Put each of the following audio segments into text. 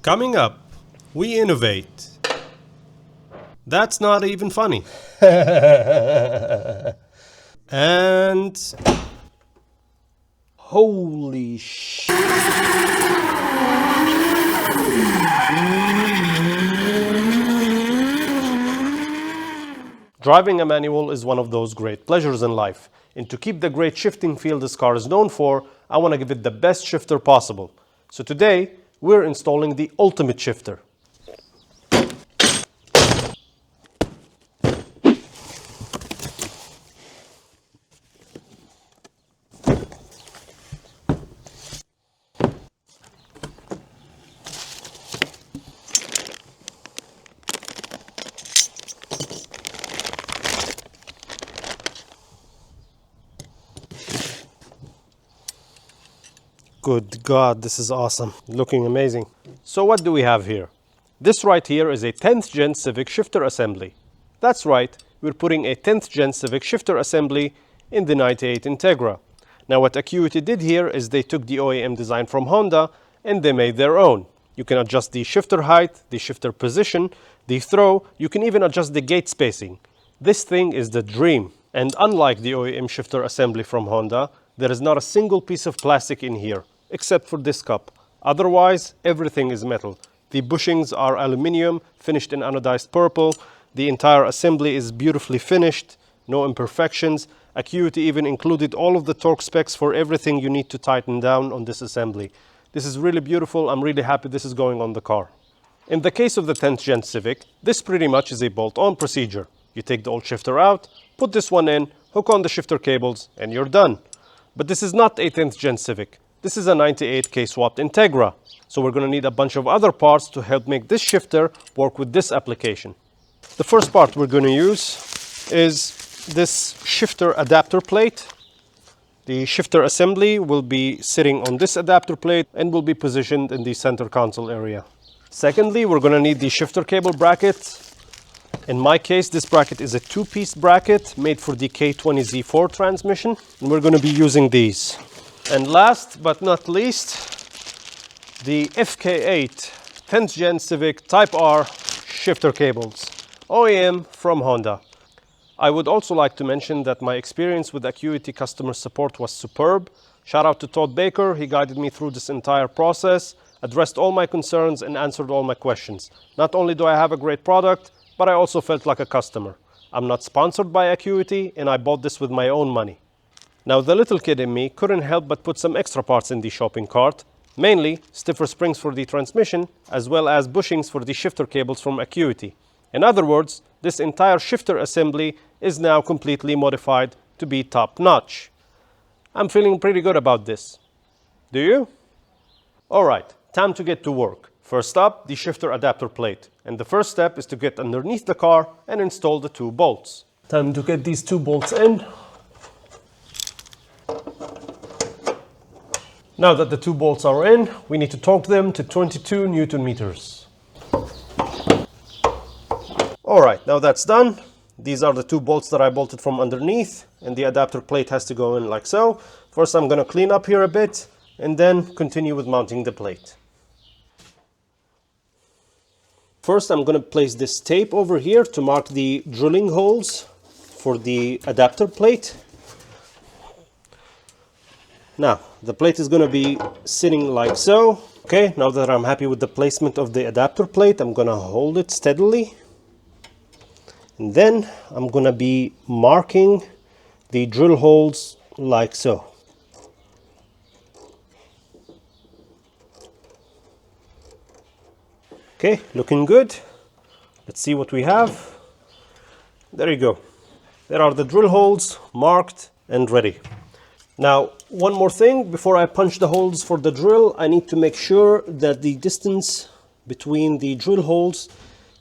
Coming up, we innovate. That's not even funny. And Holy sh! driving a manual is one of those great pleasures in life. And to keep the great shifting feel this car is known for, I want to give it the best shifter possible. So today, we're installing the ultimate shifter. Good God, this is awesome. Looking amazing. So what do we have here? This right here is a 10th gen Civic shifter assembly. That's right, we're putting a 10th gen Civic shifter assembly in the 98 Integra. Now what ACUITY did here is they took the OEM design from Honda and they made their own. You can adjust the shifter height, the shifter position, the throw, you can even adjust the gate spacing. This thing is the dream. And unlike the OEM shifter assembly from Honda, there is not a single piece of plastic in here, except for this cup. Otherwise, everything is metal. The bushings are aluminum, finished in anodized purple. The entire assembly is beautifully finished, no imperfections. ACUITY even included all of the torque specs for everything you need to tighten down on this assembly. This is really beautiful. I'm really happy this is going on the car. In the case of the 10th gen Civic, this pretty much is a bolt-on procedure. You take the old shifter out, put this one in, hook on the shifter cables, and you're done. But this is not a 10th gen Civic. This is a 98 K-swapped Integra. So we're going to need a bunch of other parts to help make this shifter work with this application. The first part we're going to use is this shifter adapter plate. The shifter assembly will be sitting on this adapter plate and will be positioned in the center console area. Secondly, we're going to need the shifter cable bracket. In my case, this bracket is a two-piece bracket made for the K20Z4 transmission, and we're going to be using these. And last but not least, the FK8 10th gen Civic Type R shifter cables, OEM from Honda. I would also like to mention that my experience with ACUITY customer support was superb. Shout out to Todd Baker, he guided me through this entire process, addressed all my concerns and answered all my questions. Not only do I have a great product, but I also felt like a customer. I'm not sponsored by ACUITY and I bought this with my own money. Now the little kid in me couldn't help but put some extra parts in the shopping cart, mainly stiffer springs for the transmission, as well as bushings for the shifter cables from ACUITY. In other words, this entire shifter assembly is now completely modified to be top-notch. I'm feeling pretty good about this. Do you? Alright, time to get to work. First up, the shifter adapter plate. And the first step is to get underneath the car and install the two bolts. Time to get these two bolts in. Now that the two bolts are in, we need to torque them to 22 Newton meters. Alright, now that's done. These are the two bolts that I bolted from underneath, and the adapter plate has to go in like so. First I'm going to clean up here a bit, and then continue with mounting the plate. First I'm going to place this tape over here to mark the drilling holes for the adapter plate. Now, the plate is going to be sitting like so. Okay, now that I'm happy with the placement of the adapter plate, I'm going to hold it steadily. And then I'm going to be marking the drill holes like so. Okay, looking good. Let's see what we have. There you go. There are the drill holes marked and ready. Now, one more thing, before I punch the holes for the drill, I need to make sure that the distance between the drill holes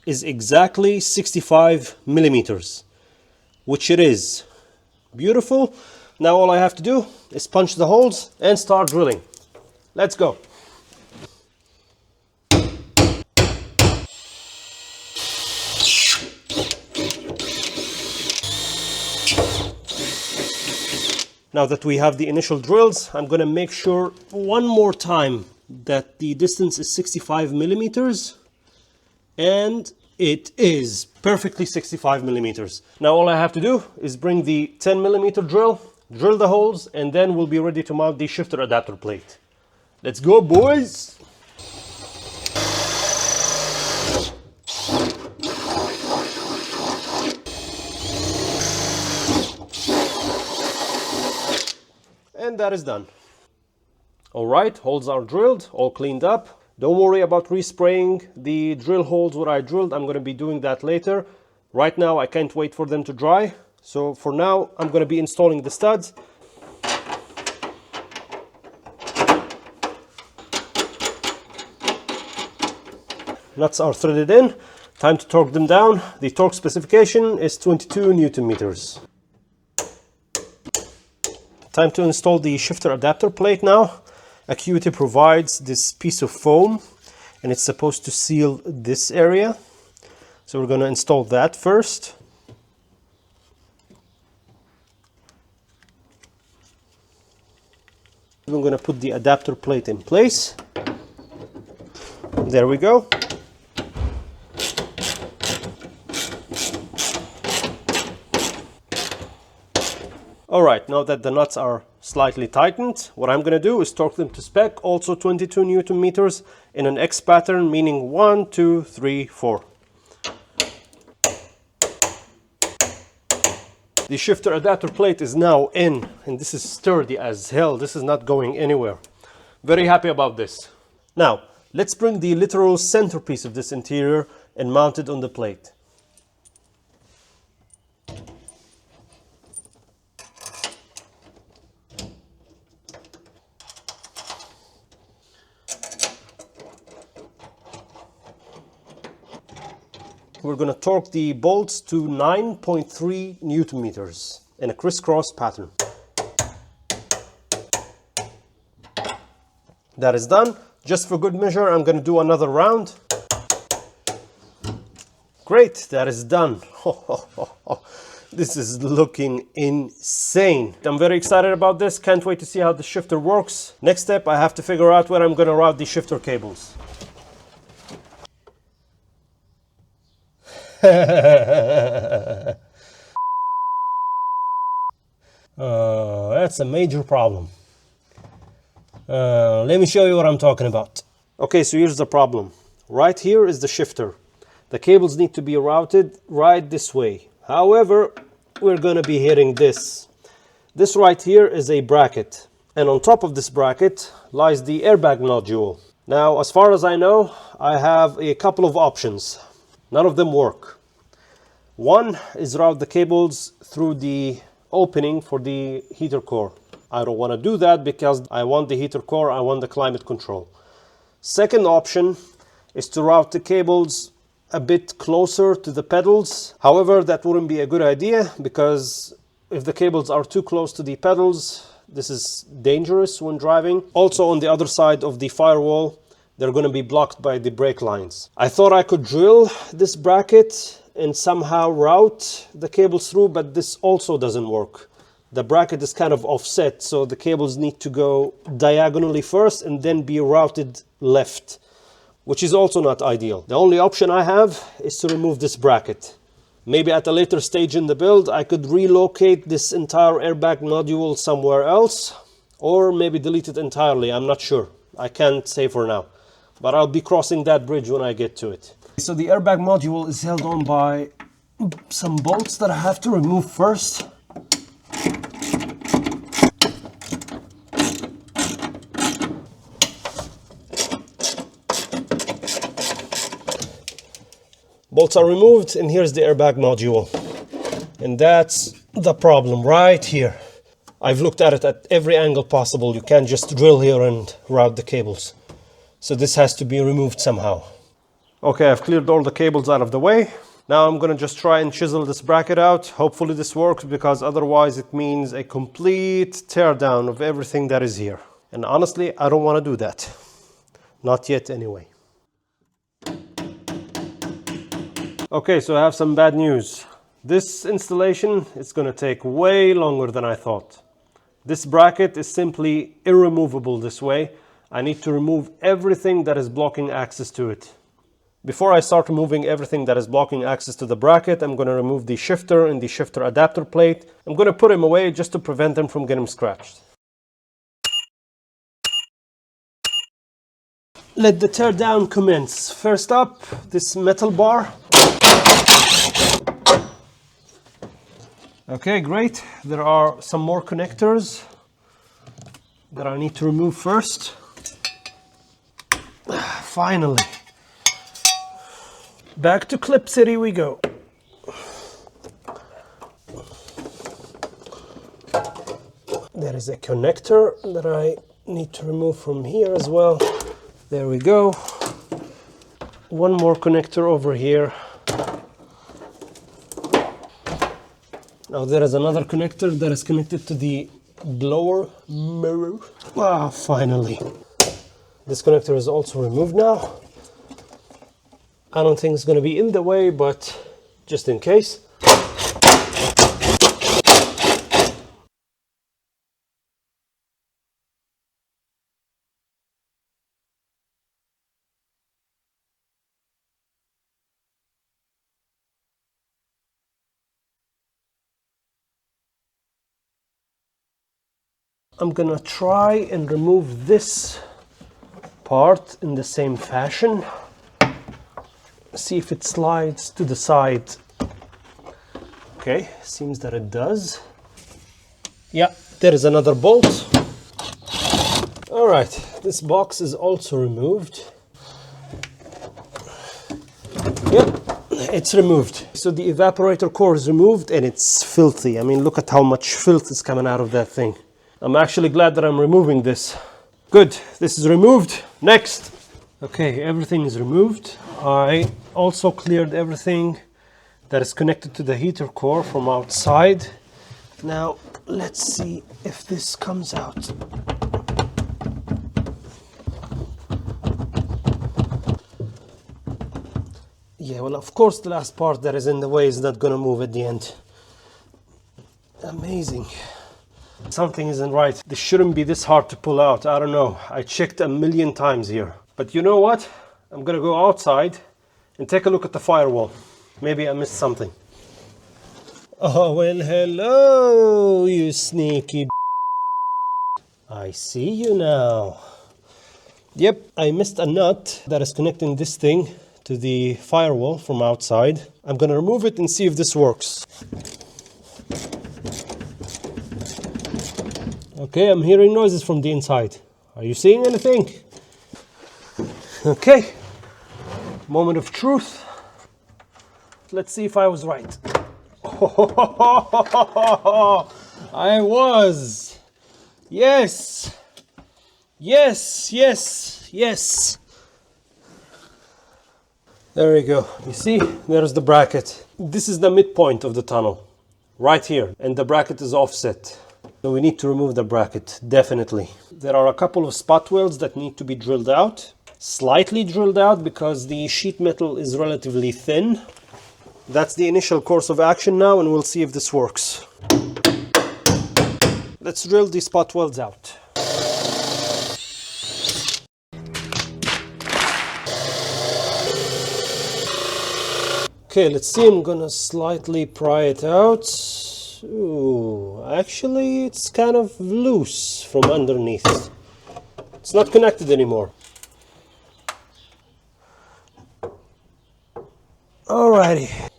is exactly 65 millimeters, which it is. Beautiful. Now all I have to do is punch the holes and start drilling. Let's go. Now that we have the initial drills, I'm going to make sure one more time that the distance is 65 millimeters, and it is perfectly 65 millimeters. Now all I have to do is bring the 10 millimeter drill the holes, and then we'll be ready to mount the shifter adapter plate. Let's go, boys! And that is done. All right, holes are drilled, all cleaned up. Don't worry about respraying the drill holes where I drilled. I'm going to be doing that later. Right now, I can't wait for them to dry. So for now, I'm going to be installing the studs. Nuts are threaded in. Time to torque them down. The torque specification is 22 Newton meters. Time to install the shifter adapter plate now. ACUITY provides this piece of foam, and it's supposed to seal this area. So we're going to install that first. I'm going to put the adapter plate in place. There we go. Alright, now that the nuts are slightly tightened, what I'm going to do is torque them to spec, also 22 Newton meters in an X pattern, meaning 1, 2, 3, 4. The shifter adapter plate is now in, and this is sturdy as hell. This is not going anywhere. Very happy about this. Now, let's bring the literal centerpiece of this interior and mount it on the plate. We're going to torque the bolts to 9.3 Newton meters in a crisscross pattern. That is done. Just for good measure, I'm going to do another round. Great, that is done. This is looking insane. I'm very excited about this. Can't wait to see how the shifter works. Next step, I have to figure out where I'm going to route the shifter cables. That's a major problem. Let me show you what I'm talking about. Okay, so here's the problem. Right here is the shifter. The cables need to be routed right this way. However, we're going to be hitting this. This right here is a bracket. And on top of this bracket lies the airbag module. Now, as far as I know, I have a couple of options. None of them work. One is route the cables through the opening for the heater core. I don't want to do that because I want the heater core, I want the climate control. Second option is to route the cables a bit closer to the pedals. However, that wouldn't be a good idea because if the cables are too close to the pedals, this is dangerous when driving. Also, on the other side of the firewall, they're going to be blocked by the brake lines. I thought I could drill this bracket and somehow route the cables through, but this also doesn't work. The bracket is kind of offset, so the cables need to go diagonally first and then be routed left, which is also not ideal. The only option I have is to remove this bracket. Maybe at a later stage in the build, I could relocate this entire airbag module somewhere else, or maybe delete it entirely. I'm not sure. I can't say for now, but I'll be crossing that bridge when I get to it. So the airbag module is held on by some bolts that I have to remove first. Bolts are removed, and here's the airbag module. And that's the problem right here. I've looked at it at every angle possible. You can't just drill here and route the cables. So this has to be removed somehow. Okay, I've cleared all the cables out of the way. Now I'm gonna just try and chisel this bracket out. Hopefully this works, because otherwise it means a complete teardown of everything that is here. And honestly, I don't wanna do that. Not yet anyway. Okay, so I have some bad news. This installation is gonna take way longer than I thought. This bracket is simply irremovable this way. I need to remove everything that is blocking access to it. Before I start removing everything that is blocking access to the bracket, I'm going to remove the shifter and the shifter adapter plate. I'm going to put them away just to prevent them from getting scratched. Let the teardown commence. First up, this metal bar. Okay, great. There are some more connectors that I need to remove first. Finally. Back to Clip City we go. There is a connector that I need to remove from here as well. There we go. One more connector over here. Now there is another connector that is connected to the blower mirror. Ah, finally. This connector is also removed now. I don't think it's going to be in the way, but just in case. I'm gonna try and remove this part in the same fashion. See if it slides to the side. Okay, seems that it does. Yeah, there is another bolt. All right, this box is also removed. Yep, it's removed. So the evaporator core is removed and it's filthy. I mean, look at how much filth is coming out of that thing. I'm actually glad that I'm removing this. Good, this is removed. Next. Okay, everything is removed. I also cleared everything that is connected to the heater core from outside. Now, let's see if this comes out. Yeah, well, of course, the last part that is in the way is not going to move at the end. Amazing. Something isn't right. This shouldn't be this hard to pull out. I don't know. I checked a million times here. But you know what? I'm going to go outside and take a look at the firewall. Maybe I missed something. Oh, well, hello, you sneaky. I see you now. Yep, I missed a nut that is connecting this thing to the firewall from outside. I'm going to remove it and see if this works. Okay, I'm hearing noises from the inside. Are you seeing anything? Okay, moment of truth. Let's see if I was right. I was. Yes. Yes, yes, yes. There we go. You see, there's the bracket. This is the midpoint of the tunnel, right here, and the bracket is offset. So we need to remove the bracket, definitely. There are a couple of spot welds that need to be drilled out, slightly drilled out because the sheet metal is relatively thin. That's the initial course of action now, and we'll see if this works. Let's drill the spot welds out. Okay, let's see. I'm gonna slightly pry it out. Ooh, actually, it's kind of loose from underneath. It's not connected anymore. Alrighty.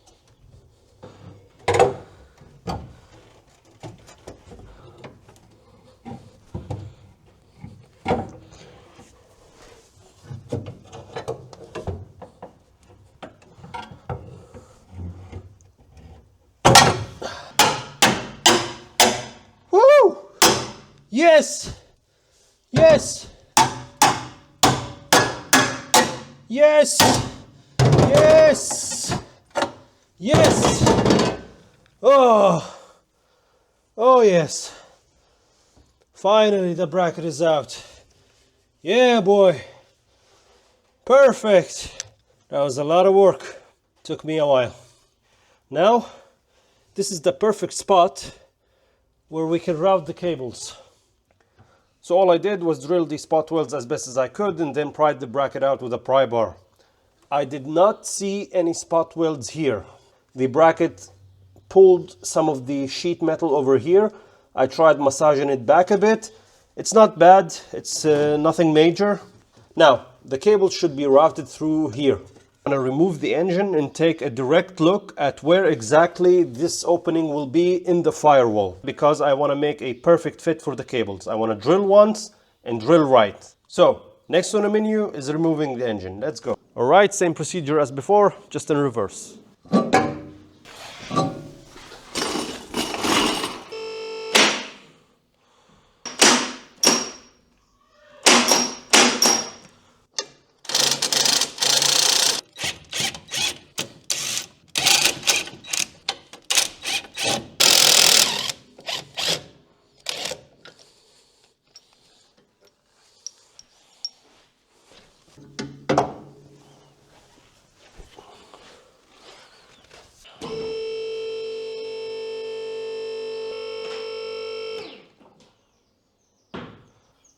Woo! Yes! Yes! Yes! Yes! Yes! Oh! Oh yes! Finally the bracket is out. Yeah, boy! Perfect! That was a lot of work. Took me a while. Now, this is the perfect spot where we can route the cables. So all I did was drill the spot welds as best as I could and then pried the bracket out with a pry bar. I did not see any spot welds here. The bracket pulled some of the sheet metal over here. I tried massaging it back a bit. It's not bad, it's nothing major. Now, the cable should be routed through here. I'm going to remove the engine and take a direct look at where exactly this opening will be in the firewall, because I want to make a perfect fit for the cables. I want to drill once and drill right. So, next on the menu is removing the engine. Let's go. Alright, same procedure as before, just in reverse.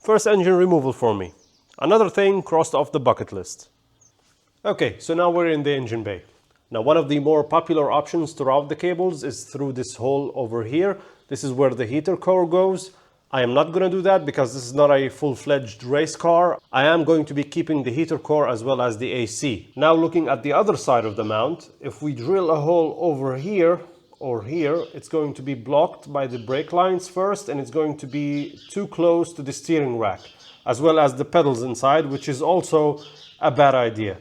First engine removal for me. Another thing crossed off the bucket list. Okay, so now we're in the engine bay. Now one of the more popular options to route the cables is through this hole over here. This is where the heater core goes. I am not going to do that because this is not a full-fledged race car. I am going to be keeping the heater core as well as the AC. Now looking at the other side of the mount, if we drill a hole over here or here, it's going to be blocked by the brake lines first, and it's going to be too close to the steering rack, as well as the pedals inside, which is also a bad idea.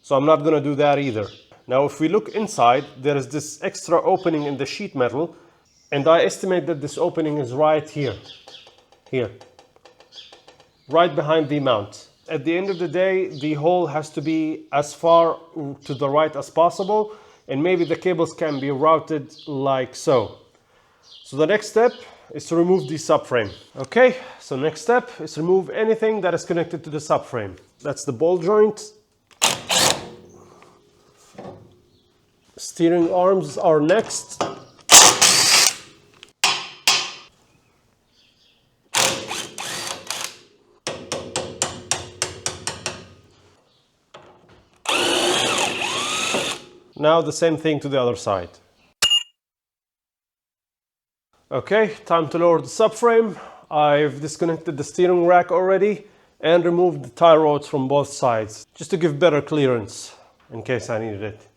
So I'm not going to do that either. Now if we look inside, there is this extra opening in the sheet metal, and I estimate that this opening is right here. Right behind the mount. At the end of the day, the hole has to be as far to the right as possible, and maybe the cables can be routed like so. So the next step is to remove the subframe. Okay, so next step is remove anything that is connected to the subframe. That's the ball joint. Steering arms are next. Now the same thing to the other side. Okay, time to lower the subframe. I've disconnected the steering rack already and removed the tie rods from both sides, just to give better clearance in case I needed it.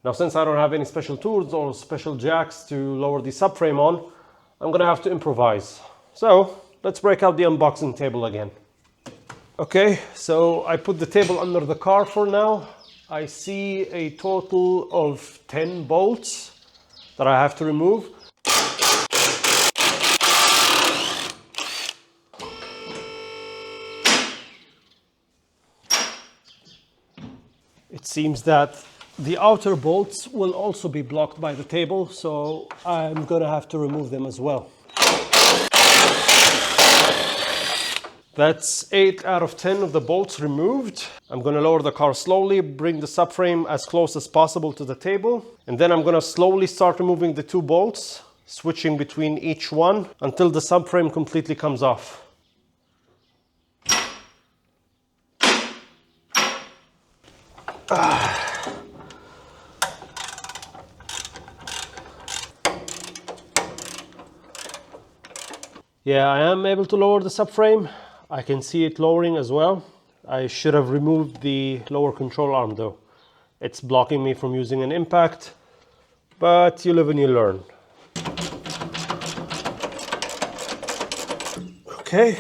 Now since I don't have any special tools or special jacks to lower the subframe on, I'm gonna have to improvise. So let's break out the unboxing table again. Okay, so I put the table under the car for now. I see a total of 10 bolts that I have to remove. It seems that the outer bolts will also be blocked by the table, so I'm gonna have to remove them as well. That's 8 out of 10 of the bolts removed. I'm gonna lower the car slowly, bring the subframe as close as possible to the table, and then I'm gonna slowly start removing the 2 bolts, switching between each one until the subframe completely comes off. Yeah, I am able to lower the subframe. I can see it lowering as well. I should have removed the lower control arm though. It's blocking me from using an impact, but you live and you learn. Okay,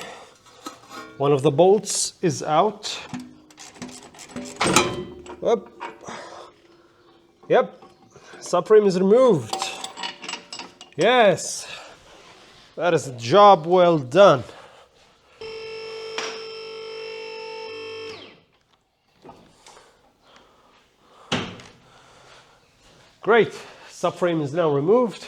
one of the bolts is out. Up. Yep, subframe is removed. Yes, that is a job well done. Great, subframe is now removed.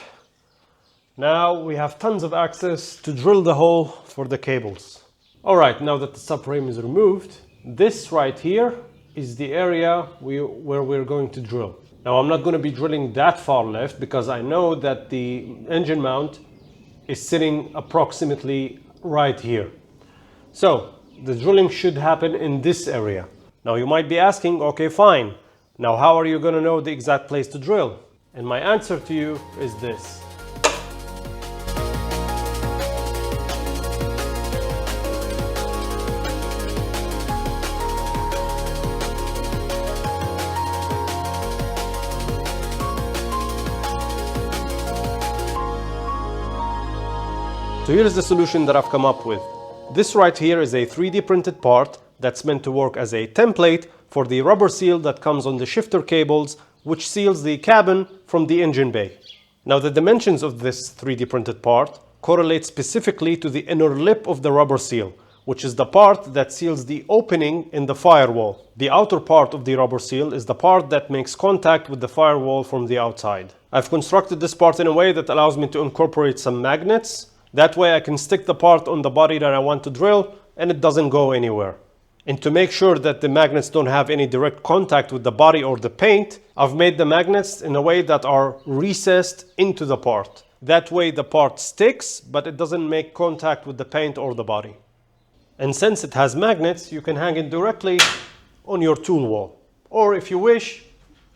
Now we have tons of access to drill the hole for the cables. All right, now that the subframe is removed, this right here is the area where we're going to drill. Now I'm not going to be drilling that far left because I know that the engine mount is sitting approximately right here. So the drilling should happen in this area. Now you might be asking, okay, fine. Now how are you going to know the exact place to drill? And my answer to you is this. So here's the solution that I've come up with. This right here is a 3D printed part that's meant to work as a template for the rubber seal that comes on the shifter cables, which seals the cabin from the engine bay. Now the dimensions of this 3D printed part correlate specifically to the inner lip of the rubber seal, which is the part that seals the opening in the firewall. The outer part of the rubber seal is the part that makes contact with the firewall from the outside. I've constructed this part in a way that allows me to incorporate some magnets. That way I can stick the part on the body that I want to drill and it doesn't go anywhere. And to make sure that the magnets don't have any direct contact with the body or the paint, I've made the magnets in a way that are recessed into the part. That way the part sticks, but it doesn't make contact with the paint or the body. And since it has magnets, you can hang it directly on your tool wall. Or if you wish,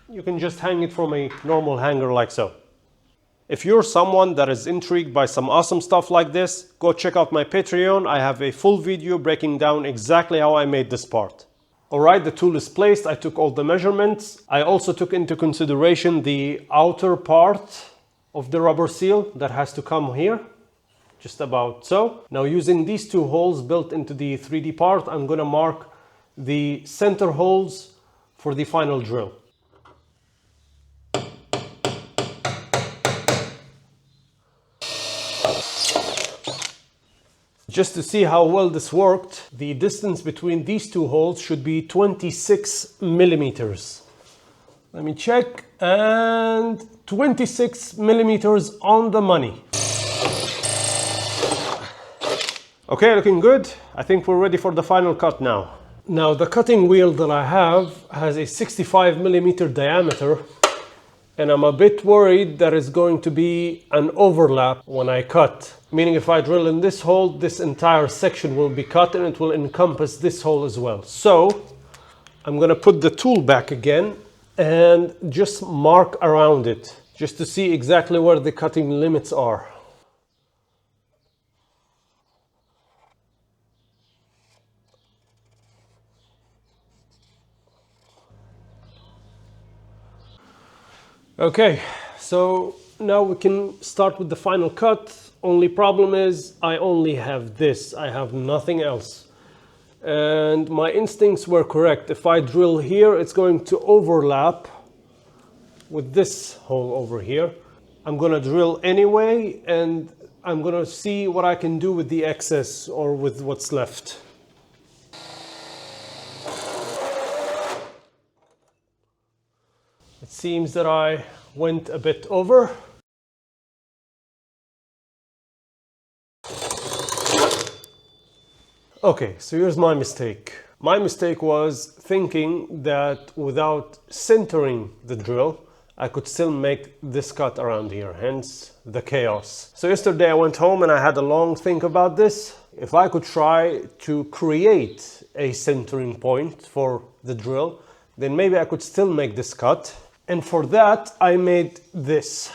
you can just hang it from a normal hanger like so. If you're someone that is intrigued by some awesome stuff like this, go check out my Patreon. I have a full video breaking down exactly how I made this part. Alright, the tool is placed. I took all the measurements. I also took into consideration the outer part of the rubber seal that has to come here, just about so. Now using these two holes built into the 3D part, I'm going to mark the center holes for the final drill. Just to see how well this worked, the distance between these two holes should be 26 millimeters. Let me check, and 26 millimeters on the money. Okay, looking good. I think we're ready for the final cut now. Now the cutting wheel that I have has a 65 millimeter diameter, and I'm a bit worried that it's going to be an overlap when I cut. Meaning if I drill in this hole, this entire section will be cut and it will encompass this hole as well. So I'm gonna put the tool back again and just mark around it, just to see exactly where the cutting limits are. Okay, so now we can start with the final cut. Only problem is I only have this. I have nothing else. And my instincts were correct. If I drill here, it's going to overlap with this hole over here. I'm gonna drill anyway, and I'm gonna see what I can do with the excess or with what's left. It seems that I went a bit over. Okay, so here's my mistake. My mistake was thinking that without centering the drill, I could still make this cut around here, hence the chaos. So yesterday I went home and I had a long think about this. If I could try to create a centering point for the drill, then maybe I could still make this cut. And for that, I made this.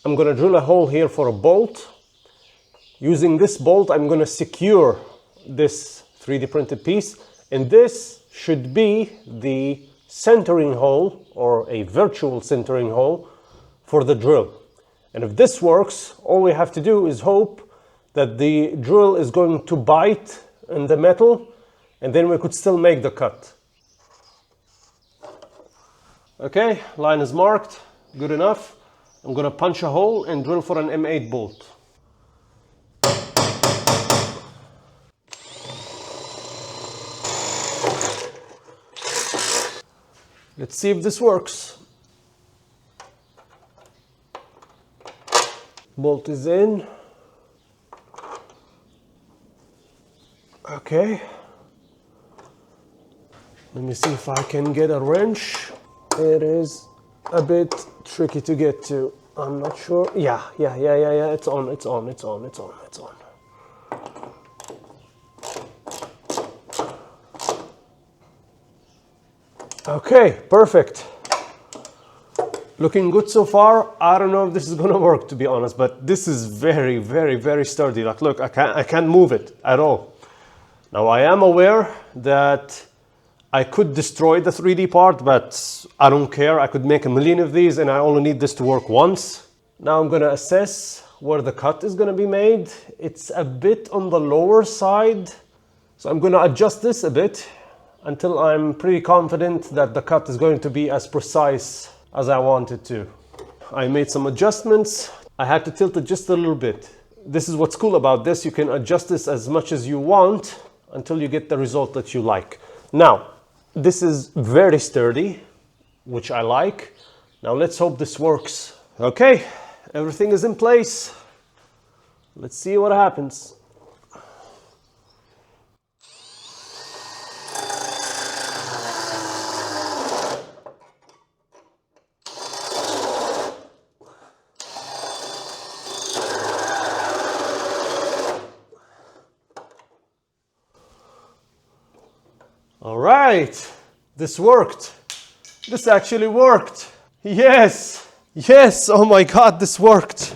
I'm gonna drill a hole here for a bolt. Using this bolt, I'm gonna secure this 3D printed piece, and this should be the centering hole, or a virtual centering hole, for the drill. And if this works, all we have to do is hope that the drill is going to bite in the metal, and then we could still make the cut. Okay, line is marked, good enough. I'm gonna punch a hole and drill for an M8 bolt. Let's see if this works. Bolt is in. Okay. Let me see if I can get a wrench. It is a bit tricky to get to. I'm not sure. Yeah. It's on. Okay, perfect. Looking good so far. I don't know if this is gonna work, to be honest, but this is very, very, very sturdy. Like, look, I can't move it at all. Now, I am aware that I could destroy the 3D part, but I don't care. I could make a million of these and I only need this to work once. Now I'm gonna assess where the cut is gonna be made. It's a bit on the lower side, so I'm gonna adjust this a bit until I'm pretty confident that the cut is going to be as precise as I want it to. I made some adjustments. I had to tilt it just a little bit. This is what's cool about this. You can adjust this as much as you want until you get the result that you like. Now, this is very sturdy, which I like. Now let's hope this works. Okay, everything is in place. Let's see what happens. All right, this worked. This actually worked. Yes, yes, oh my God, this worked.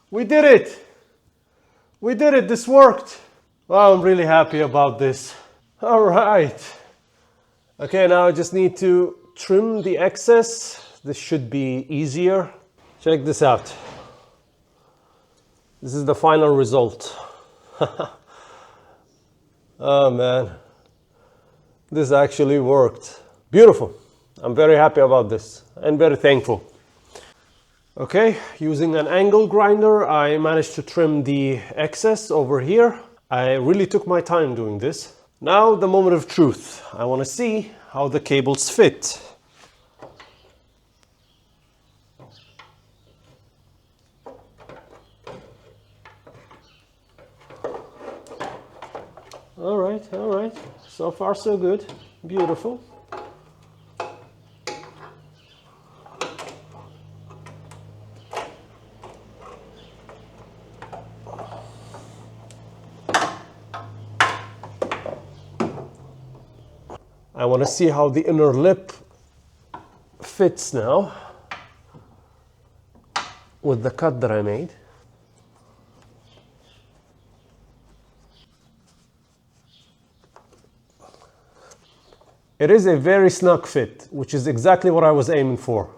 We did it. We did it, this worked. Wow, I'm really happy about this. All right. Okay, now I just need to trim the excess. This should be easier. Check this out. This is the final result. Oh man. This actually worked. Beautiful. I'm very happy about this and very thankful. Okay, using an angle grinder, I managed to trim the excess over here. I really took my time doing this. Now the moment of truth. I want to see how the cables fit. All right, all right. So far so good. Beautiful. I want to see how the inner lip fits now with the cut that I made. It is a very snug fit, which is exactly what I was aiming for.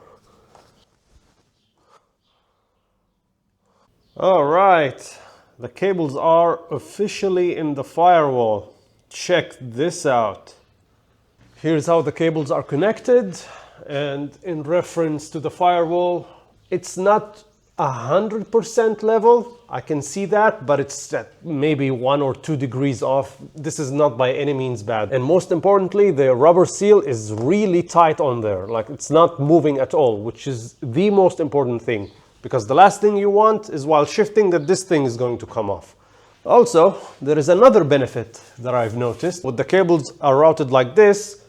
All right, the cables are officially in the firewall. Check this out. Here's how the cables are connected, and in reference to the firewall, it's not 100% level. I can see that, but it's at maybe 1 or 2 degrees off. This is not by any means bad. And most importantly, the rubber seal is really tight on there. Like, it's not moving at all, which is the most important thing. Because the last thing you want is while shifting that this thing is going to come off. Also, there is another benefit that I've noticed. When the cables are routed like this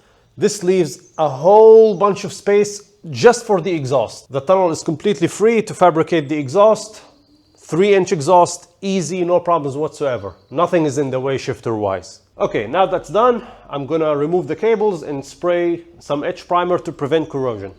leaves a whole bunch of space just for the exhaust. The tunnel is completely free to fabricate the exhaust. 3-inch exhaust, easy, no problems whatsoever. Nothing is in the way shifter-wise. Okay, now that's done, I'm gonna remove the cables and spray some etch primer to prevent corrosion.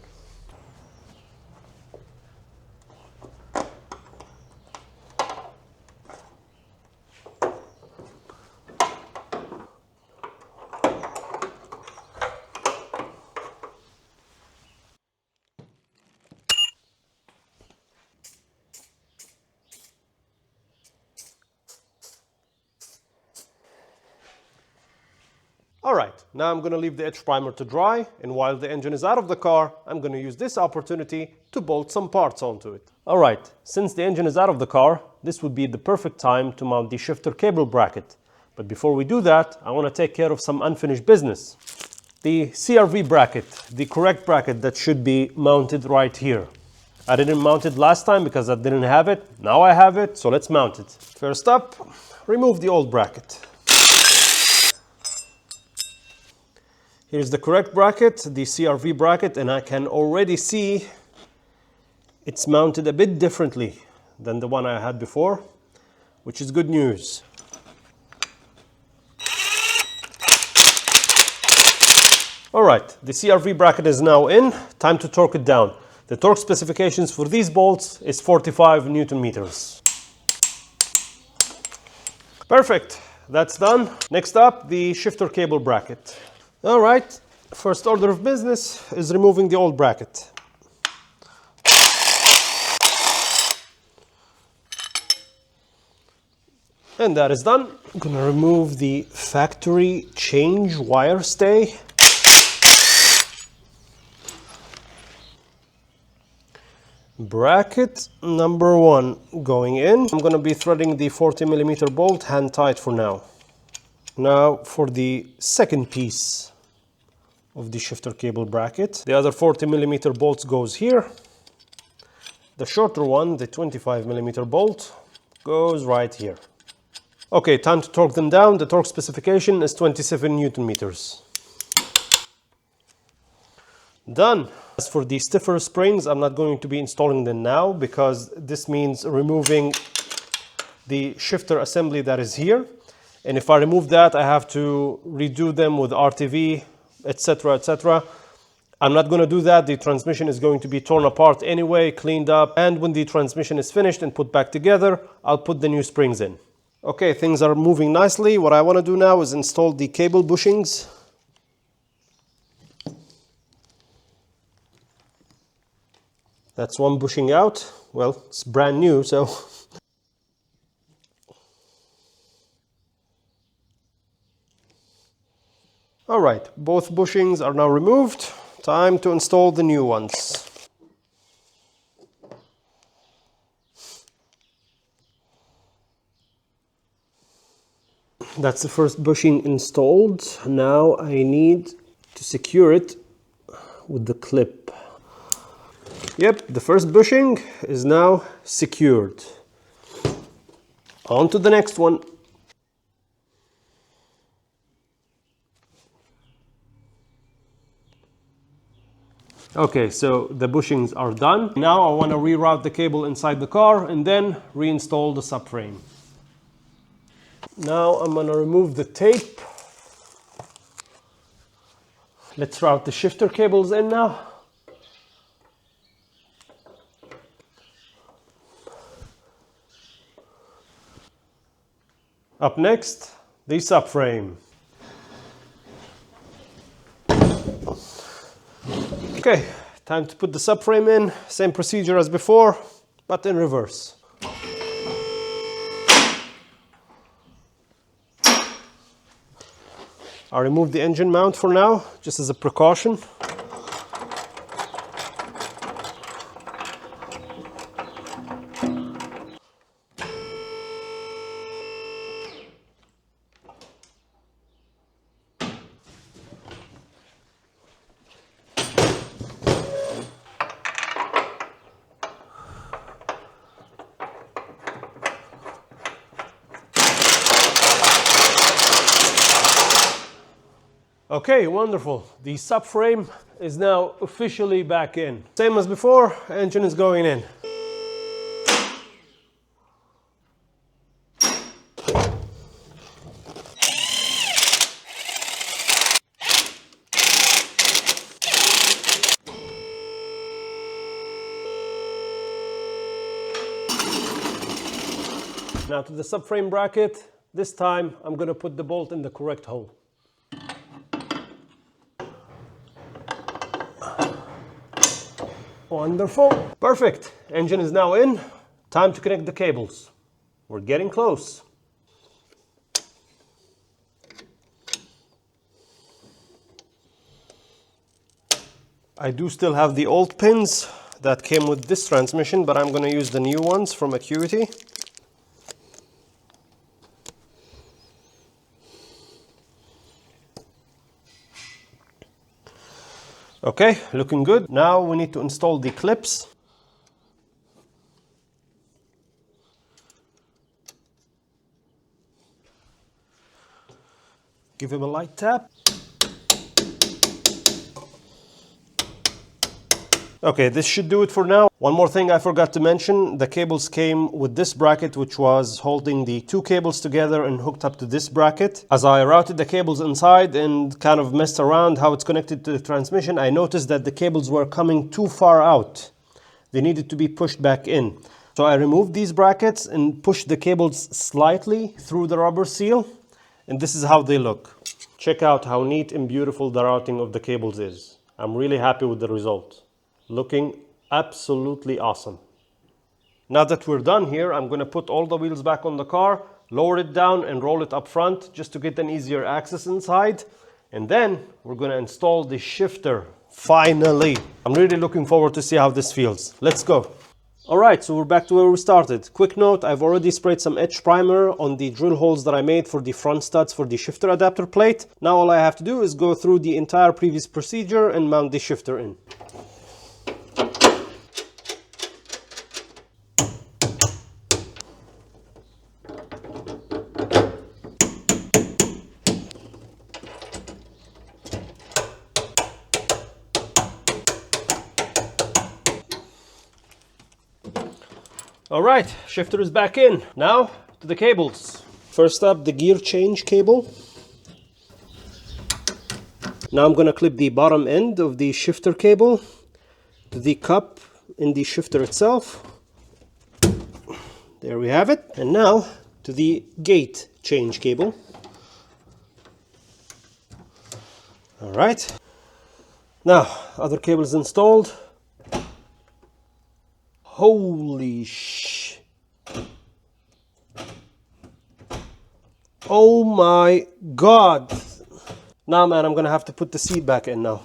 All right, now I'm going to leave the etch primer to dry, and while the engine is out of the car, I'm going to use this opportunity to bolt some parts onto it. All right, since the engine is out of the car, this would be the perfect time to mount the shifter cable bracket. But before we do that, I want to take care of some unfinished business. The CRV bracket, the correct bracket that should be mounted right here. I didn't mount it last time because I didn't have it. Now I have it, so let's mount it. First up, remove the old bracket. Here's the correct bracket, the CRV bracket, and I can already see it's mounted a bit differently than the one I had before, which is good news. All right, the CRV bracket is now in. Time to torque it down. The torque specifications for these bolts is 45 Newton meters. Perfect, that's done. Next up, the shifter cable bracket. All right, first order of business is removing the old bracket. And that is done. I'm gonna remove the factory change wire stay. Bracket number 1 going in. I'm gonna be threading the 40mm bolt hand tight for now. Now for the second piece of the shifter cable bracket. The other 40mm bolts goes here. The shorter one, the 25mm bolt, goes right here. Okay, time to torque them down. The torque specification is 27 Newton meters. Done. As for the stiffer springs, I'm not going to be installing them now because this means removing the shifter assembly that is here. And if I remove that, I have to redo them with RTV, etc., etc. I'm not going to do that. The transmission is going to be torn apart anyway, cleaned up. And when the transmission is finished and put back together, I'll put the new springs in. Okay, things are moving nicely. What I want to do now is install the cable bushings. That's one bushing out. Well, it's brand new, so. All right, both bushings are now removed. Time to install the new ones. That's the first bushing installed. Now I need to secure it with the clip. Yep, the first bushing is now secured. On to the next one. Okay, so the bushings are done. Now I want to reroute the cable inside the car and then reinstall the subframe. Now I'm going to remove the tape. Let's route the shifter cables in now. Up next, the subframe. Okay, time to put the subframe in. Same procedure as before, but in reverse. I'll remove the engine mount for now, just as a precaution. Okay, wonderful. The subframe is now officially back in. Same as before, engine is going in. Now to the subframe bracket. This time I'm going to put the bolt in the correct hole. Wonderful. Perfect. Engine is now in. Time to connect the cables. We're getting close. I do still have the old pins that came with this transmission, but I'm going to use the new ones from ACUITY. Okay, looking good. Now we need to install the clips. Give him a light tap. Okay, this should do it for now. One more thing I forgot to mention, the cables came with this bracket which was holding the two cables together and hooked up to this bracket. As I routed the cables inside and kind of messed around how it's connected to the transmission, I noticed that the cables were coming too far out. They needed to be pushed back in. So I removed these brackets and pushed the cables slightly through the rubber seal, and this is how they look. Check out how neat and beautiful the routing of the cables is. I'm really happy with the result. Looking absolutely awesome. Now that we're done here, I'm going to put all the wheels back on the car, lower it down and roll it up front just to get an easier access inside. And then we're going to install the shifter. Finally! I'm really looking forward to see how this feels. Let's go. Alright, so we're back to where we started. Quick note, I've already sprayed some etch primer on the drill holes that I made for the front studs for the shifter adapter plate. Now all I have to do is go through the entire previous procedure and mount the shifter in. Alright, shifter is back in. Now to the cables. First up, the gear change cable. Now I'm going to clip the bottom end of the shifter cable to the cup in the shifter itself. There we have it. And now to the gate change cable. Alright. Now, other cables installed. Holy sh! Oh my God! Now, man, I'm gonna have to put the seat back in now.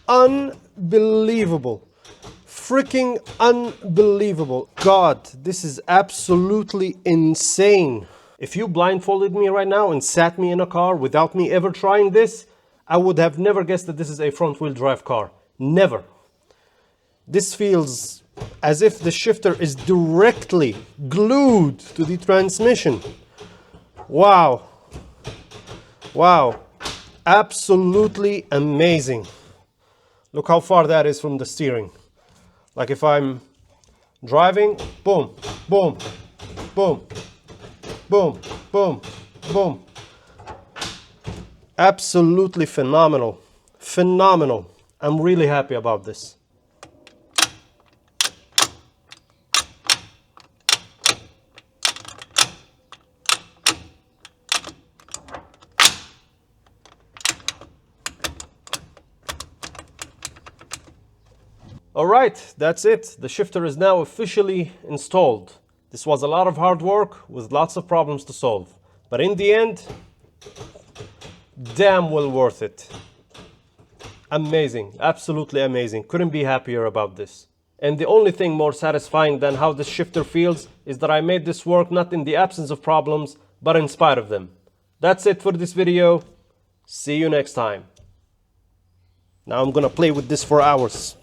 Unbelievable. Freaking unbelievable. God, this is absolutely insane. If you blindfolded me right now and sat me in a car without me ever trying this, I would have never guessed that this is a front-wheel drive car. Never. This feels as if the shifter is directly glued to the transmission. Wow. Wow. Absolutely amazing. Look how far that is from the steering. Like if I'm driving, boom, boom, boom, boom, boom, boom. Absolutely phenomenal. Phenomenal. I'm really happy about this. Alright, that's it. The shifter is now officially installed. This was a lot of hard work with lots of problems to solve. But in the end, damn well worth it. Amazing, absolutely amazing. Couldn't be happier about this. And the only thing more satisfying than how this shifter feels is that I made this work not in the absence of problems, but in spite of them. That's it for this video. See you next time. Now I'm gonna play with this for hours.